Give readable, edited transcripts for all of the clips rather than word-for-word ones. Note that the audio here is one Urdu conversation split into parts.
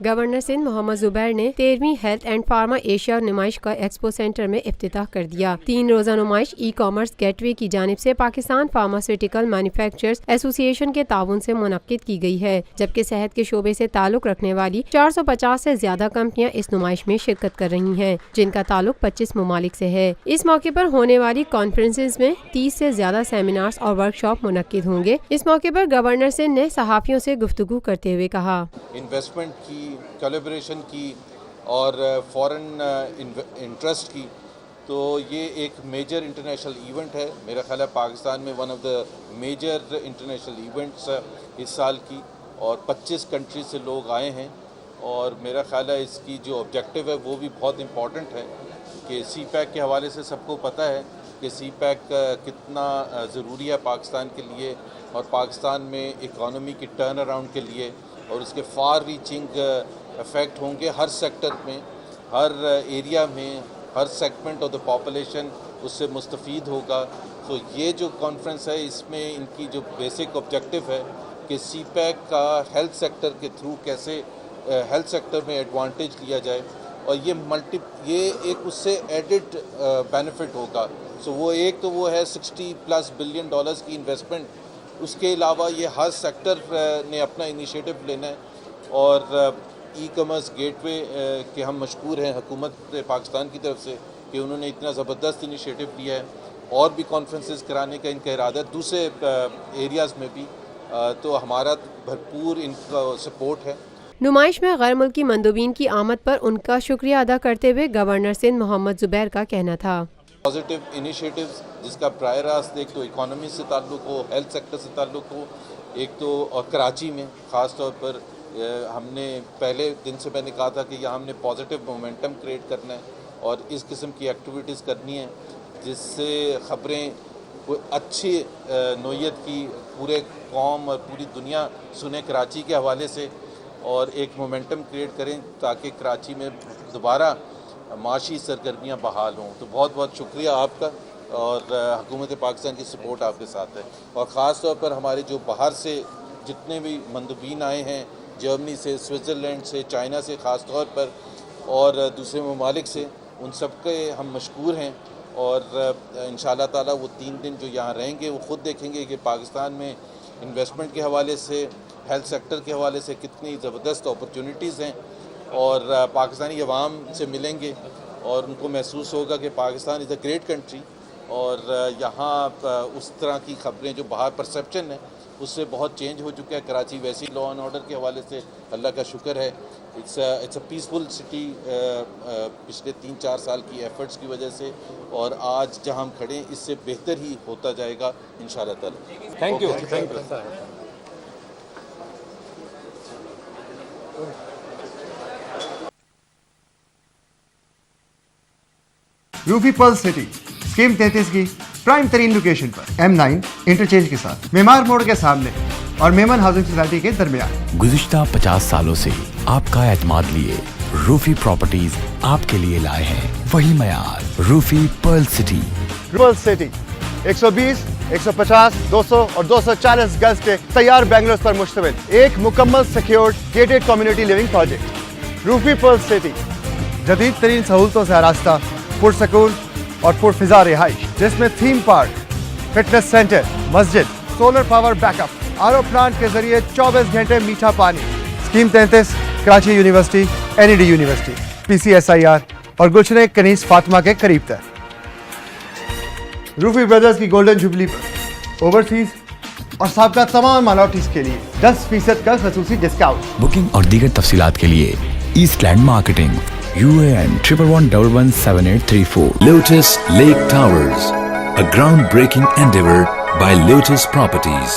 گورنر سندھ محمد زبیر نے 13ویں ہیلتھ اینڈ فارما ایشیا نمائش کا ایکسپو سینٹر میں افتتاح کر دیا۔ 3 روزہ نمائش ای کامرس گیٹ وے کی جانب سے پاکستان فارماسیوٹیکل مینوفیکچررز ایسوسی ایشن کے تعاون سے منعقد کی گئی ہے، جبکہ صحت کے شعبے سے تعلق رکھنے والی 450 سے زیادہ کمپنیاں اس نمائش میں شرکت کر رہی ہیں، جن کا تعلق 25 ممالک سے ہے۔ اس موقع پر ہونے والی کانفرنسز میں 30 سے زیادہ سیمینارز اور ورکشاپ منعقد ہوں گے۔ اس موقع پر گورنر سندھ نے صحافیوں سے گفتگو کرتے ہوئے کہا، انویسٹمنٹ کی، کولیبریشن کی اور فورن انٹرسٹ کی، تو یہ ایک میجر انٹرنیشنل ایونٹ ہے۔ میرا خیال ہے پاکستان میں one of the major international events اس سال کی، اور 25 کنٹری سے لوگ آئے ہیں، اور میرا خیال ہے اس کی جو آبجیکٹیو ہے وہ بھی بہت امپورٹنٹ ہے کہ سی پیک کے حوالے سے سب کو پتہ ہے کہ سی پیک کتنا ضروری ہے پاکستان کے لیے اور پاکستان میں اکانومی کی ٹرن اراؤنڈ کے لیے، اور اس کے فار ریچنگ افیکٹ ہوں گے ہر سیکٹر میں، ہر ایریا میں، ہر سیگمنٹ آف دا پاپولیشن اس سے مستفید ہوگا۔ تو یہ جو کانفرنس ہے اس میں ان کی جو بیسک آبجیکٹیو ہے کہ سی پیک کا ہیلتھ سیکٹر کے تھرو کیسے ہیلتھ سیکٹر میں ایڈوانٹیج لیا جائے، اور یہ ایک اس سے ایڈڈ بینیفٹ ہوگا۔ سو وہ ایک تو وہ ہے $60+ بلین کی انویسٹمنٹ، اس کے علاوہ یہ ہر سیکٹر نے اپنا انیشیٹو لینا ہے، اور ای کامرس گیٹ وے کے ہم مشکور ہیں حکومت پاکستان کی طرف سے کہ انہوں نے اتنا زبردست انیشیٹو لیا ہے، اور بھی کانفرنسز کرانے کا ان کا ارادہ ہے دوسرے ایریاز میں بھی، تو ہمارا بھرپور ان کا سپورٹ ہے۔ نمائش میں غیر ملکی مندوبین کی آمد پر ان کا شکریہ ادا کرتے ہوئے گورنر سندھ محمد زبیر کا کہنا تھا، پازیٹیو انیشیٹوز جس کا براہ راست ایک تو اکانومی سے تعلق ہو، ہیلتھ سیکٹر سے تعلق ہو، ایک تو کراچی میں خاص طور پر ہم نے پہلے دن سے میں نے کہا تھا کہ یہاں ہم نے پازیٹیو مومنٹم کریٹ کرنا ہے اور اس قسم کی ایکٹیویٹیز کرنی ہے جس سے خبریں اچھی نوعیت کی پورے قوم اور پوری دنیا سنے کراچی کے حوالے سے، اور ایک مومنٹم کریٹ کریں تاکہ کراچی میں دوبارہ معاشی سرگرمیاں بحال ہوں۔ تو بہت بہت شکریہ آپ کا، اور حکومت پاکستان کی سپورٹ آپ کے ساتھ ہے، اور خاص طور پر ہمارے جو باہر سے جتنے بھی مندوبین آئے ہیں، جرمنی سے، سوئٹزرلینڈ سے، چائنا سے خاص طور پر، اور دوسرے ممالک سے، ان سب کے ہم مشکور ہیں، اور انشاءاللہ تعالی وہ 3 دن جو یہاں رہیں گے وہ خود دیکھیں گے کہ پاکستان میں انویسٹمنٹ کے حوالے سے، ہیلتھ سیکٹر کے حوالے سے کتنی زبردست اپرچونٹیز ہیں، اور پاکستانی عوام سے ملیں گے اور ان کو محسوس ہوگا کہ پاکستان از اے گریٹ کنٹری، اور یہاں اس طرح کی خبریں جو باہر پرسیپشن ہے اس سے بہت چینج ہو چکا ہے۔ کراچی ویسی لا اینڈ آرڈر کے حوالے سے اللہ کا شکر ہے، اٹس اے پیسفل سٹی پچھلے 3-4 سال کی ایفرٹس کی وجہ سے، اور آج جہاں ہم کھڑے ہیں اس سے بہتر ہی ہوتا جائے گا انشاءاللہ تعالی۔ Thank you. Rufi Pearl City scheme 33 کی پرائم ترین لوکیشن پر M9 انٹرچینج کے ساتھ، معمار موڑ کے سامنے اور میمن ہاؤسنگ سوسائٹی کے درمیان۔ گزشتہ 50 سالوں سے آپ کا اعتماد لیے روفی پراپرٹیز آپ کے لیے لائے ہیں وہی معیار، روفی پرل سٹی۔ پرل سٹی 120، 150، 200 اور 240 گز کے تیار بنگلوز پر مشتمل ایک مکمل secured gated community living project. Rufi Pearl City جدید ترین سہولتوں سے آراستہ، پرسکون اور پرفضا رہائش، جس میں تھیم پارک، فٹنس سینٹر، مسجد، solar power backup, R O plant کے ذریعے 24 گھنٹے میٹھا پانی۔ Scheme 33 Karachi university, NED university, PCSIR اور گلشن کنیز فاطمہ کے قریب تر۔ روفی بردرز کی گولڈن جوبلی پر اوورسیز اور سابقہ تمام مائنورٹیز کے لیے 10% کا خصوصی ڈسکاؤنٹ۔ بکنگ اور دیگر تفصیلات کے لیے east land marketing, UAN 11117834۔ Lotus Lake Towers, a groundbreaking endeavor by Lotus Properties.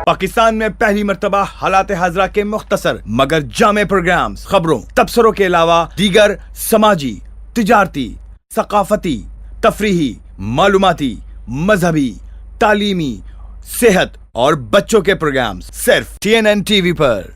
Pakistan میں پہلی مرتبہ حالات حاضرہ کے مختصر مگر جامع پروگرامز، خبروں، تبصروں کے علاوہ دیگر سماجی، تجارتی، ثقافتی، تفریحی، معلوماتی، مذہبی، تعلیمی، صحت اور بچوں کے پروگرامز صرف TNN TV پر۔